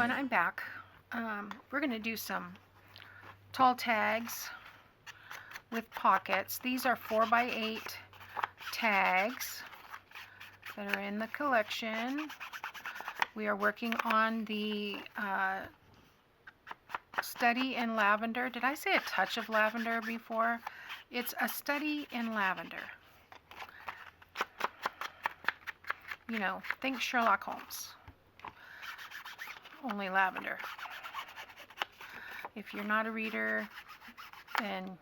everyone, I'm back. We're going to do some tall tags with pockets. These are 4x8 tags that are in the collection. We are working on the Study in Lavender. Did I say a touch of lavender before? It's a study in lavender. You know, think Sherlock Holmes. Only lavender. If you're not a reader, then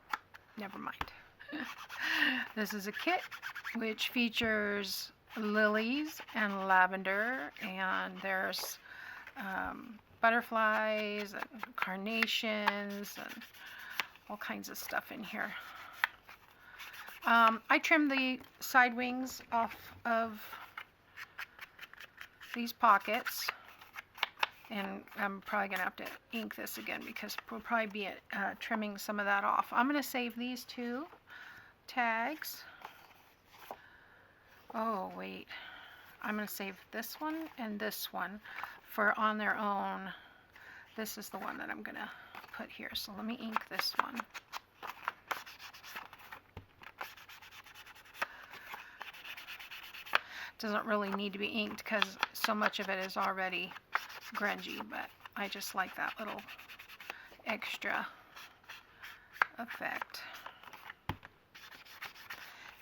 never mind. This is a kit which features lilies and lavender, and there's butterflies and carnations and all kinds of stuff in here. I trimmed the side wings off of these pockets, and I'm probably going to have to ink this again because we'll probably be trimming some of that off. I'm going to save these two tags. Oh, wait. I'm going to save this one and this one for on their own. This is the one that I'm going to put here. So let me ink this one. Doesn't really need to be inked because so much of it is already grungy, but I just like that little extra effect.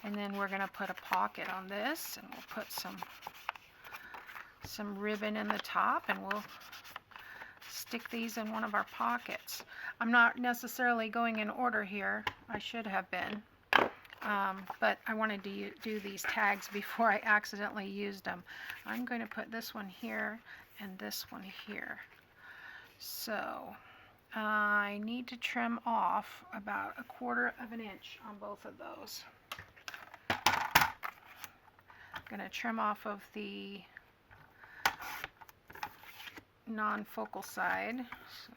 And then we're going to put a pocket on this, and we'll put some ribbon in the top, and we'll stick these in one of our pockets. I'm not necessarily going in order here. I should have been. But I wanted to do these tags before I accidentally used them. I'm going to put this one here and this one here. So I need to trim off about 1/4 of an inch on both of those. I'm going to trim off of the non-focal side. So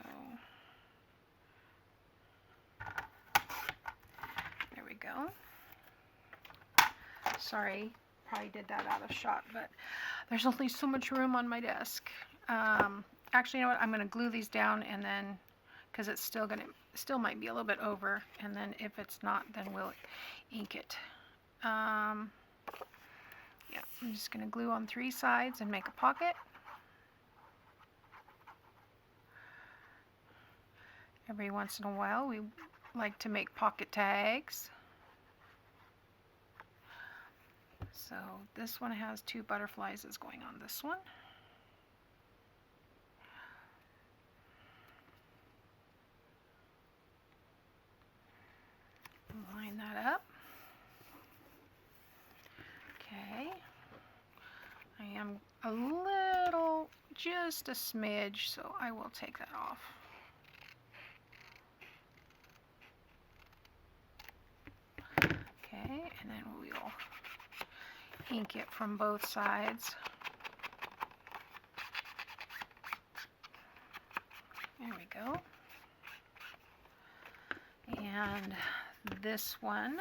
there we go. Sorry, probably did that out of shot, but there's only so much room on my desk. Actually, you know what? I'm going to glue these down, and then, because it's still might be a little bit over, and then if it's not, then we'll ink it. Yeah, I'm just going to glue on 3 sides and make a pocket. Every once in a while, we like to make pocket tags. So this one has 2 butterflies that's going on this one. Line that up. Okay. I am a little, just a smidge, so I will take that off. Okay, and then we'll ink it from both sides. There we go. And this one,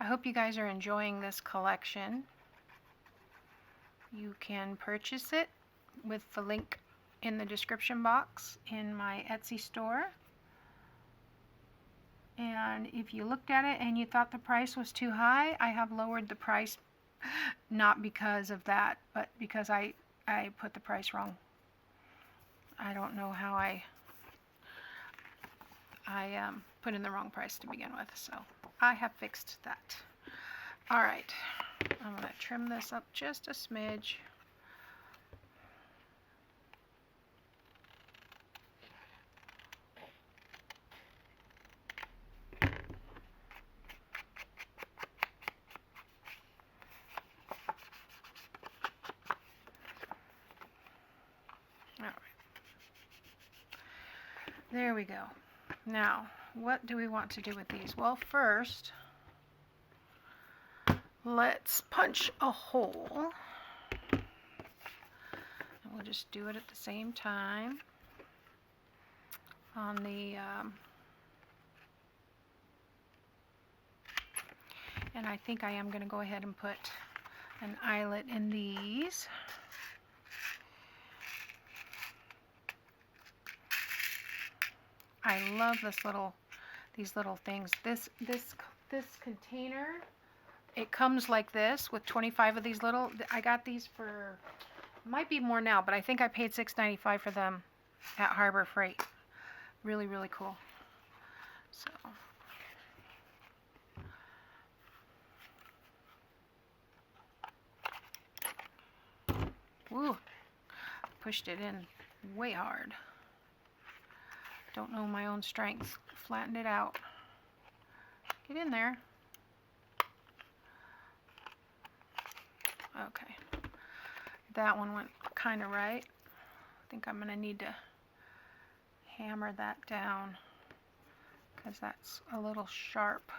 I hope you guys are enjoying this collection. You can purchase it with the link in the description box in my Etsy store. And if you looked at it and you thought the price was too high, I have lowered the price, not because of that, but because I put the price wrong. I don't know how I put in the wrong price to begin with, so I have fixed that. Alright, I'm going to trim this up just a smidge. There we go. Now, what do we want to do with these? Well, first, let's punch a hole. And we'll just do it at the same time. on the and I think I am going to go ahead and put an eyelet in these. I love these little things. This container, it comes like this with 25 of these little. I got these for, might be more now, but I think I paid $6.95 for them at Harbor Freight. Really, really cool. So. Woo, pushed it in way hard. Don't know my own strength. Flattened it out. Get in there. Okay. That one went kind of right. I think I'm going to need to hammer that down because that's a little sharp.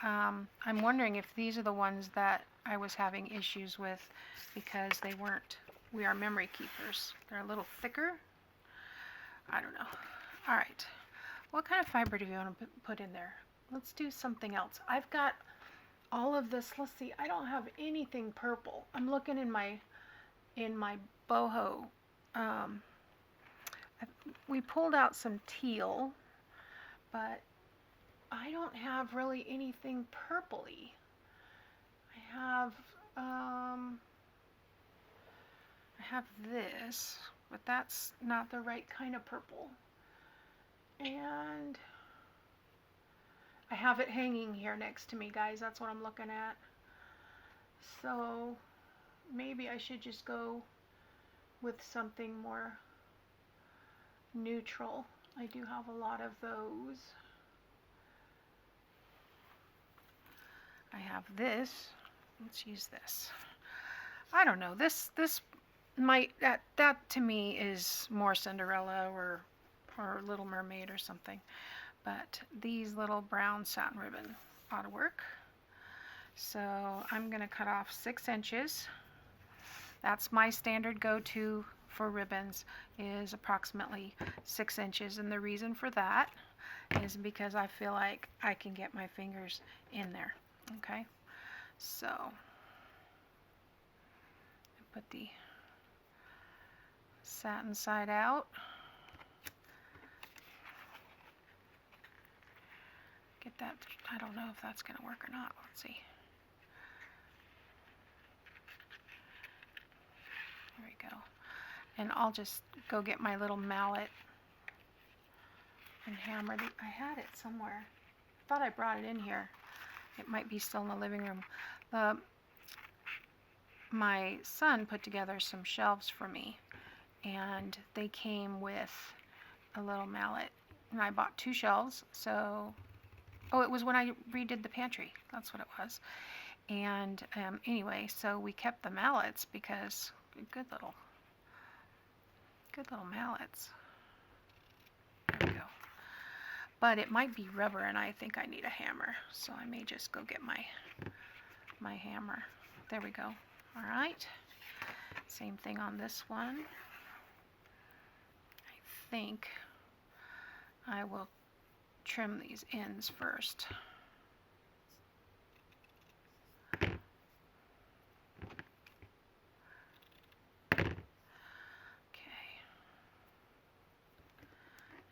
I'm wondering if these are the ones that I was having issues with because they weren't, we are memory keepers. They're a little thicker. I don't know. All right. What kind of fiber do you want to put in there? Let's do something else. I've got all of this. Let's see. I don't have anything purple. I'm looking in my boho. We pulled out some teal, but I don't have really anything purpley. I have this, but that's not the right kind of purple. And I have it hanging here next to me, guys. That's what I'm looking at. So maybe I should just go with something more neutral. I do have a lot of those. I have this. Let's use this. I don't know. This might, that to me is more Cinderella or Little Mermaid or something. But these little brown satin ribbon ought to work. So I'm going to cut off 6 inches. That's my standard go-to for ribbons, is approximately 6 inches. And the reason for that is because I feel like I can get my fingers in there. Okay, so I put the satin side out. Get that, I don't know if that's going to work or not. Let's see. There we go. And I'll just go get my little mallet and hammer it. I had it somewhere. I thought I brought it in here. It might be still in the living room. My son put together some shelves for me, and they came with a little mallet. And I bought 2 shelves, so... Oh, it was when I redid the pantry. That's what it was. And anyway, so we kept the mallets because good little mallets. There we go. But it might be rubber, and I think I need a hammer. So I may just go get my hammer. There we go. All right. Same thing on this one. I think I will trim these ends first. Okay.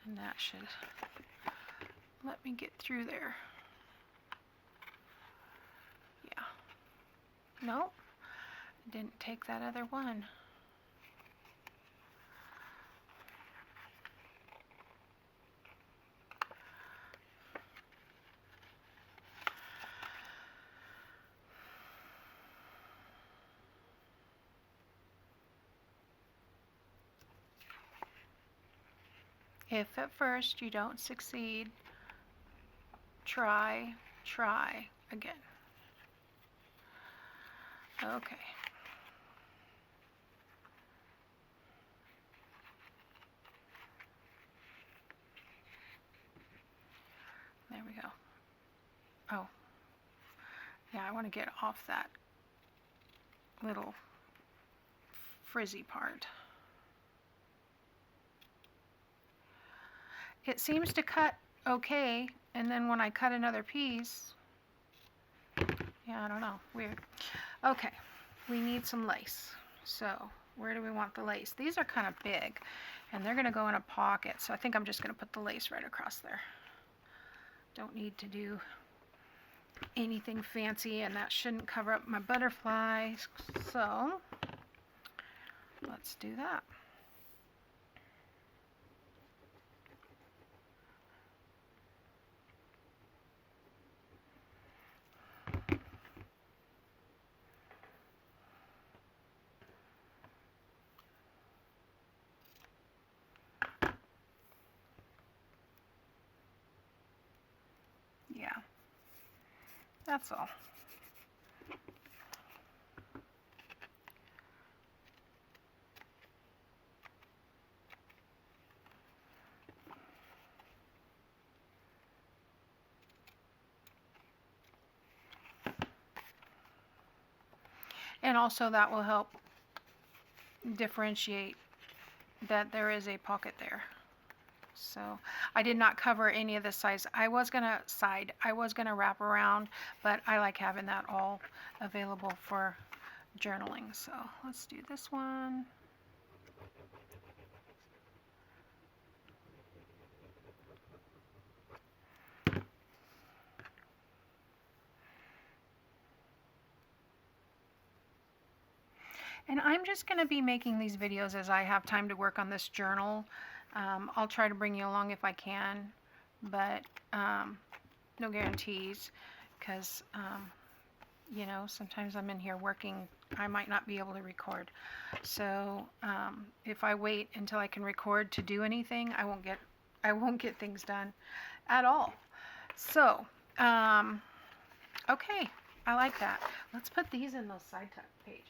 And that should let me get through there. Yeah. Nope. Didn't take that other one. If at first you don't succeed, try again. Okay. There we go. Oh. Yeah, I want to get off that little frizzy part. it seems to cut okay, and then when I cut another piece, yeah, I don't know, weird. Okay, we need some lace. So where do we want the lace? These are kind of big, and they're going to go in a pocket, so I think I'm just going to put the lace right across there. Don't need to do anything fancy, and that shouldn't cover up my butterflies, so let's do that. Yeah, that's all. And also that will help differentiate that there is a pocket there. So I did not cover any of the sides. I was gonna wrap around, but I like having that all available for journaling. So let's do this one. And I'm just going to be making these videos as I have time to work on this journal. I'll try to bring you along if I can, but no guarantees, because you know, sometimes I'm in here working, I might not be able to record. So if I wait until I can record to do anything, I won't get things done at all. So okay, I like that. Let's put these in those side tuck pages.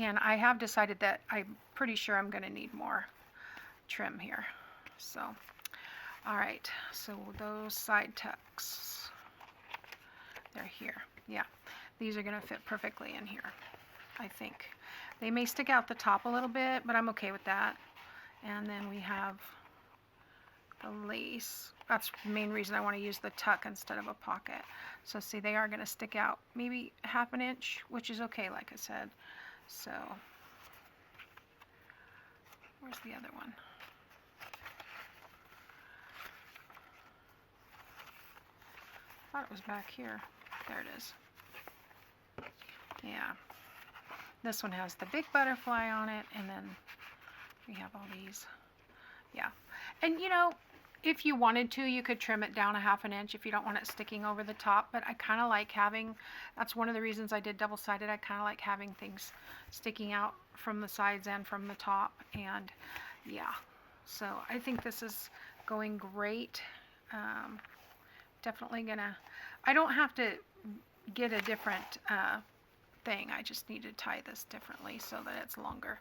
And I have decided that I'm pretty sure I'm going to need more trim here. So, all right, so those side tucks, they're here. Yeah, these are going to fit perfectly in here, I think. They may stick out the top a little bit, but I'm okay with that. And then we have the lace. That's the main reason I want to use the tuck instead of a pocket. So see, they are going to stick out maybe ½ an inch, which is okay, like I said. So, where's the other one? I thought it was back here. There it is. Yeah. This one has the big butterfly on it, and then we have all these. Yeah. And you know, if you wanted to, you could trim it down ½ an inch if you don't want it sticking over the top, but I kind of like having, that's one of the reasons I did double-sided. I kind of like having things sticking out from the sides and from the top, and yeah, so I think this is going great. Definitely gonna, I don't have to get a different thing, I just need to tie this differently so that it's longer.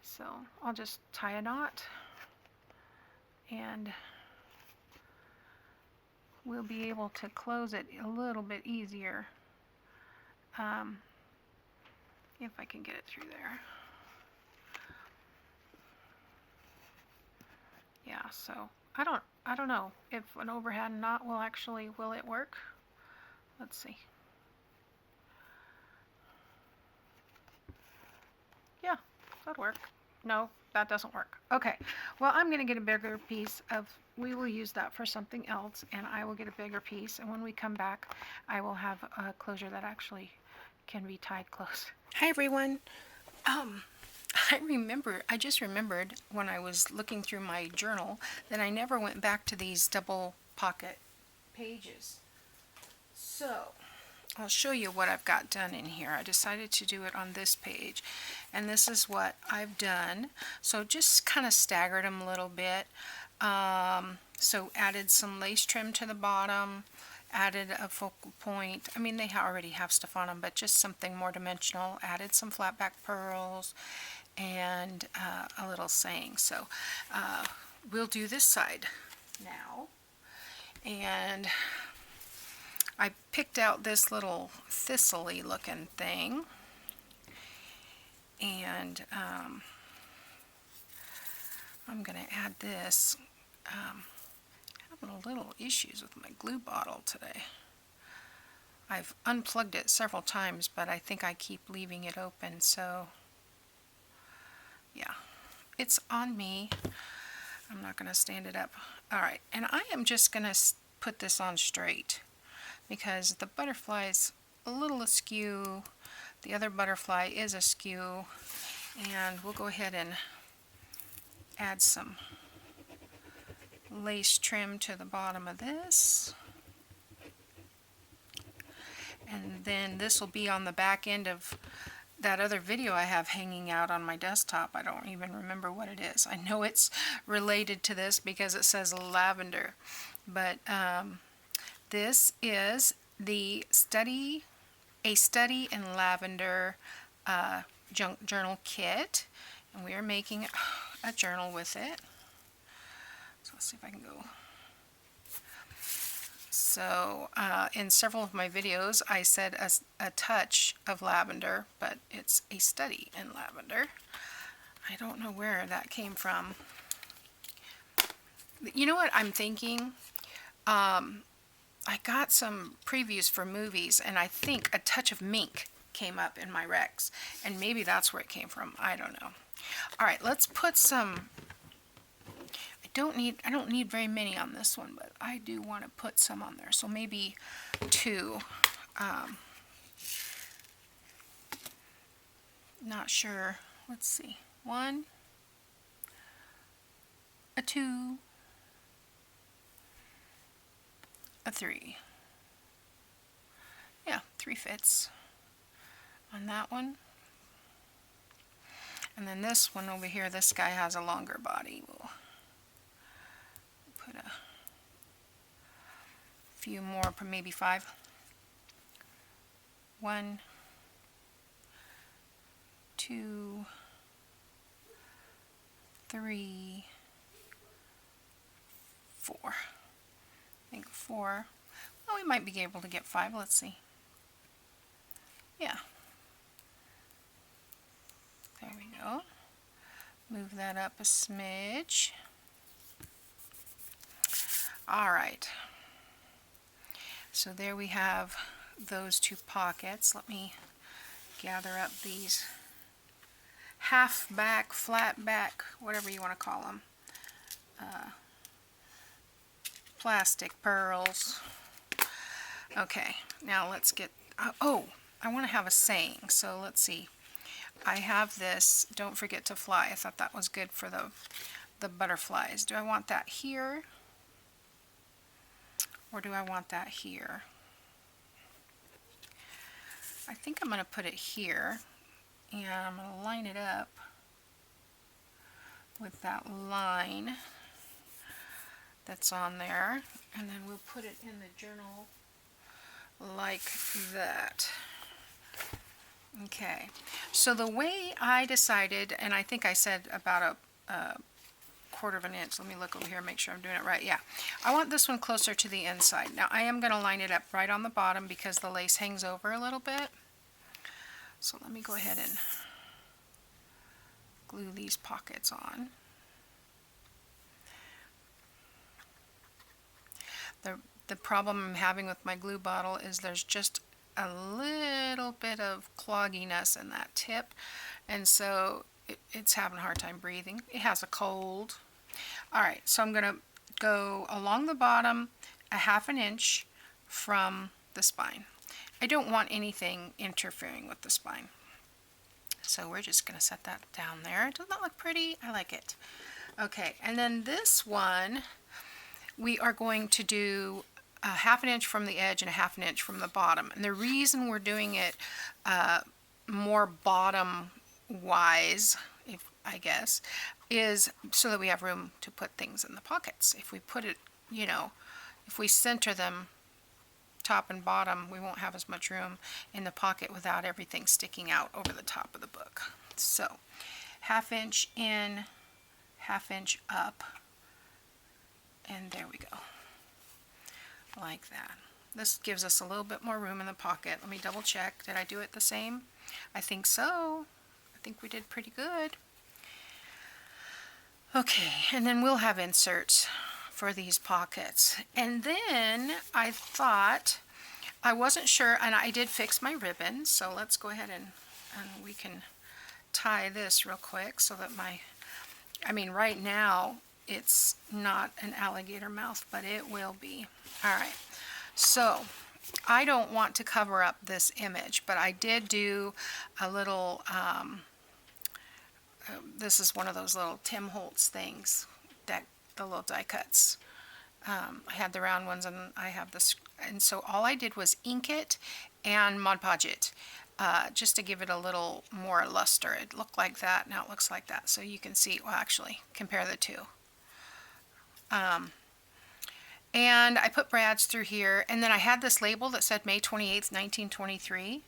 So I'll just tie a knot, and we'll be able to close it a little bit easier if I can get it through there. Yeah, so I don't know if an overhand knot will it work? Let's see. Yeah, that'll work. No, that doesn't work. Okay, well, I'm going to get a bigger piece of, we will use that for something else, and I will get a bigger piece, and when we come back, I will have a closure that actually can be tied close. Hi, everyone. I just remembered when I was looking through my journal that I never went back to these double pocket pages. So I'll show you what I've got done in here. I decided to do it on this page, and this is what I've done. So just kind of staggered them a little bit. So added some lace trim to the bottom, added a focal point. I mean, they already have stuff on them, but just something more dimensional. Added some flat back pearls and a little saying. So we'll do this side now, and I picked out this little thistle-y looking thing, and I'm going to add this. having a little issues with my glue bottle today. I've unplugged it several times, but I think I keep leaving it open, so yeah, it's on me. I'm not going to stand it up. Alright, and I am just going to put this on straight because the butterfly's a little askew. The other butterfly is askew, and we'll go ahead and add some lace trim to the bottom of this. And then this will be on the back end of that other video I have hanging out on my desktop. I don't even remember what it is. I know it's related to this because it says lavender. But this is the A Study in Lavender journal kit. And we are making a journal with it. So let's see if I can go. So in several of my videos I said a touch of lavender, but it's a study in lavender. I don't know where that came from. You know what I'm thinking? I got some previews for movies, and I think a touch of mink came up in my recs, and maybe that's where it came from. I don't know. Alright, let's put some. I don't need very many on this one, but I do want to put some on there. So maybe 2. Not sure. Let's see. 1, a 2, a 3. Yeah, 3 fits on that one. And then this one over here, this guy has a longer body. We'll put a few more, maybe 5. 1, 2, 3, 4. I think 4. Well, we might be able to get 5. Let's see. Yeah. There we go. Move that up a smidge. Alright, so there we have those 2 pockets. Let me gather up these half back, flat back, whatever you want to call them, plastic pearls. Okay, now let's get, oh, I want to have a saying, so let's see. I have this, don't forget to fly. I thought that was good for the butterflies. Do I want that here? Or do I want that here? I think I'm going to put it here, and I'm going to line it up with that line that's on there, and then we'll put it in the journal like that. Okay, so the way I decided, and I think I said about a 1/4 of an inch. Let me look over here and make sure I'm doing it right. Yeah, I want this one closer to the inside. Now I am going to line it up right on the bottom because the lace hangs over a little bit. So let me go ahead and glue these pockets on. The problem I'm having with my glue bottle is there's just a little bit of clogginess in that tip, and so it's having a hard time breathing. It has a cold. Alright, so I'm going to go along the bottom a 1/2 inch from the spine. I don't want anything interfering with the spine. So we're just going to set that down there. Doesn't that look pretty? I like it. Okay, and then this one, we are going to do a 1/2 inch from the edge and a 1/2 inch from the bottom. And the reason we're doing it more bottom wise, I guess, is so that we have room to put things in the pockets. If we put it, you know, if we center them top and bottom, we won't have as much room in the pocket without everything sticking out over the top of the book. So 1/2 inch in, 1/2 inch up, and there we go, like that. This gives us a little bit more room in the pocket. Let me double check. Did I do it the same? I think so. I think we did pretty good. Okay, and then we'll have inserts for these pockets. And then I thought, I wasn't sure, and I did fix my ribbon, so let's go ahead and we can tie this real quick so that I mean right now it's not an alligator mouth, but it will be. Alright, so I don't want to cover up this image, but I did do a little, this is one of those little Tim Holtz things, that the little die cuts. I had the round ones and I have this, and so all I did was Inkjet and Mod Podge it, just to give it a little more luster. It looked like that, now it looks like that, so you can see, well actually, compare the two. And I put brads through here, and then I had this label that said May 28th, 1923.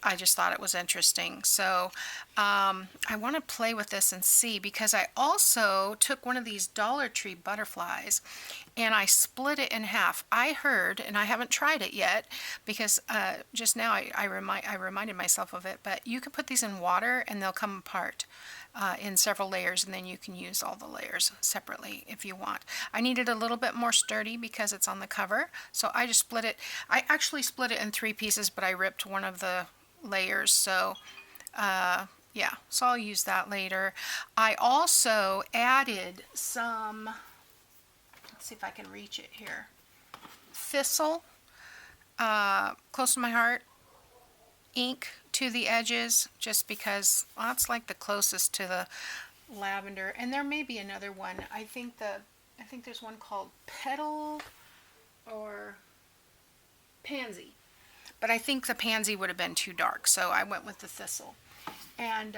I just thought it was interesting. So I want to play with this and see, because I also took one of these Dollar Tree butterflies and I split it in half. I heard, and I haven't tried it yet because just now I reminded myself of it, but you can put these in water and they'll come apart in several layers, and then you can use all the layers separately if you want. I needed a little bit more sturdy because it's on the cover, so I just split it. I actually split it in 3 pieces, but I ripped one of the layers, so yeah, so I'll use that later. I also added some, let's see if I can reach it here, thistle, close to my heart, ink to the edges, just because, well, that's like the closest to the lavender. And there may be another one. I think there's one called Petal or Pansy. But I think the pansy would have been too dark, so I went with the thistle. And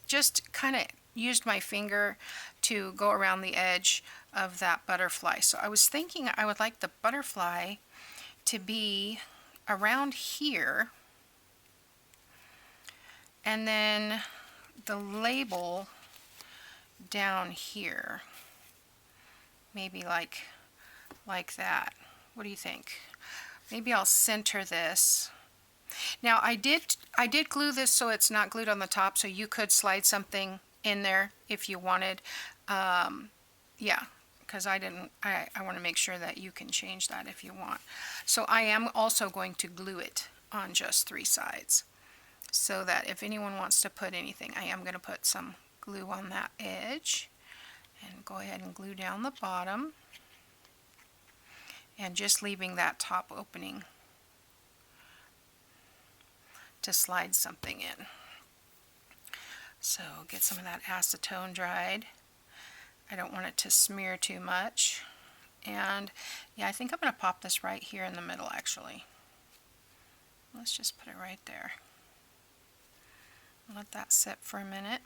just kind of used my finger to go around the edge of that butterfly. So I was thinking I would like the butterfly to be around here, and then the label down here. Maybe like that. What do you think? Maybe I'll center this. Now I did glue this so it's not glued on the top, so you could slide something in there if you wanted. Yeah, because I want to make sure that you can change that if you want. So I am also going to glue it on just 3 sides, so that if anyone wants to put anything, I am going to put some glue on that edge, and go ahead and glue down the bottom. And just leaving that top opening to slide something in. So get some of that acetone dried. I don't want it to smear too much. And yeah, I think I'm going to pop this right here in the middle actually. Let's just put it right there. Let that sit for a minute.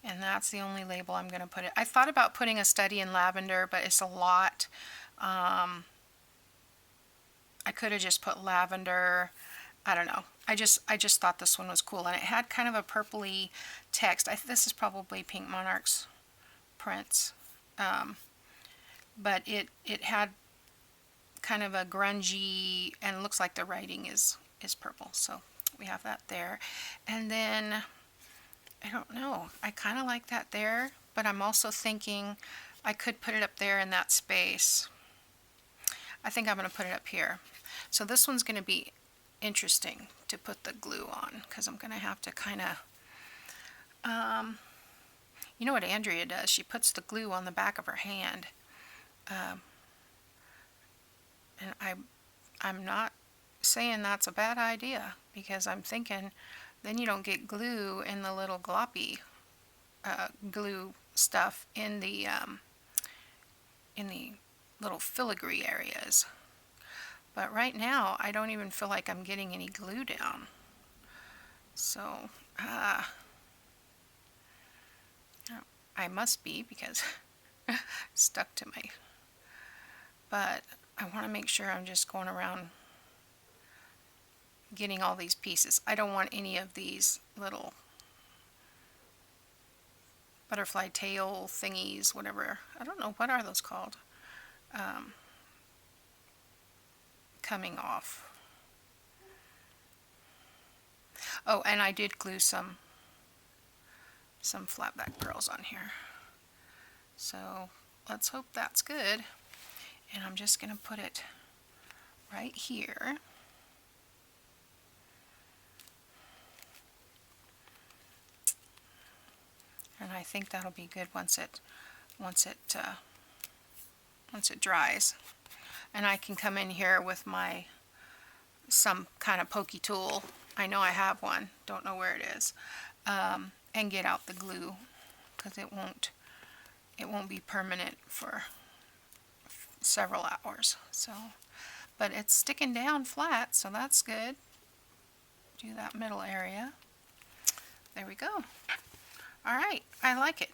And that's the only label I'm going to put it. I thought about putting a study in lavender, but it's a lot. I could have just put lavender. I don't know. I just thought this one was cool, and it had kind of a purpley text. This is probably Pink Monarch's prints, but it had kind of a grungy, and it looks like the writing is purple. So we have that there, and then I don't know. I kind of like that there, but I'm also thinking I could put it up there in that space. I think I'm going to put it up here. So this one's going to be interesting to put the glue on, because I'm going to have to kind of, you know what Andrea does? She puts the glue on the back of her hand. And I'm not saying that's a bad idea, because I'm thinking then you don't get glue in the little gloppy glue stuff in the little filigree areas. But right now I don't even feel like I'm getting any glue down. So I must be, because stuck to my, but I want to make sure I'm just going around getting all these pieces. I don't want any of these little butterfly tail thingies, whatever. I don't know, what are those called? Coming off. Oh, and I did glue some flat back pearls on here. So let's hope that's good. And I'm just going to put it right here. And I think that'll be good once it dries. And I can come in here with some kind of pokey tool. I know I have one, don't know where it is, and get out the glue, because it won't be permanent for several hours. So, but it's sticking down flat, so that's good. Do that middle area. There we go. All right, I like it.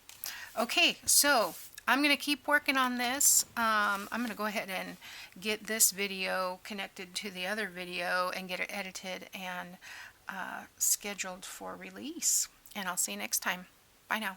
Okay, so I'm going to keep working on this. I'm going to go ahead and get this video connected to the other video and get it edited and scheduled for release. And I'll see you next time. Bye now.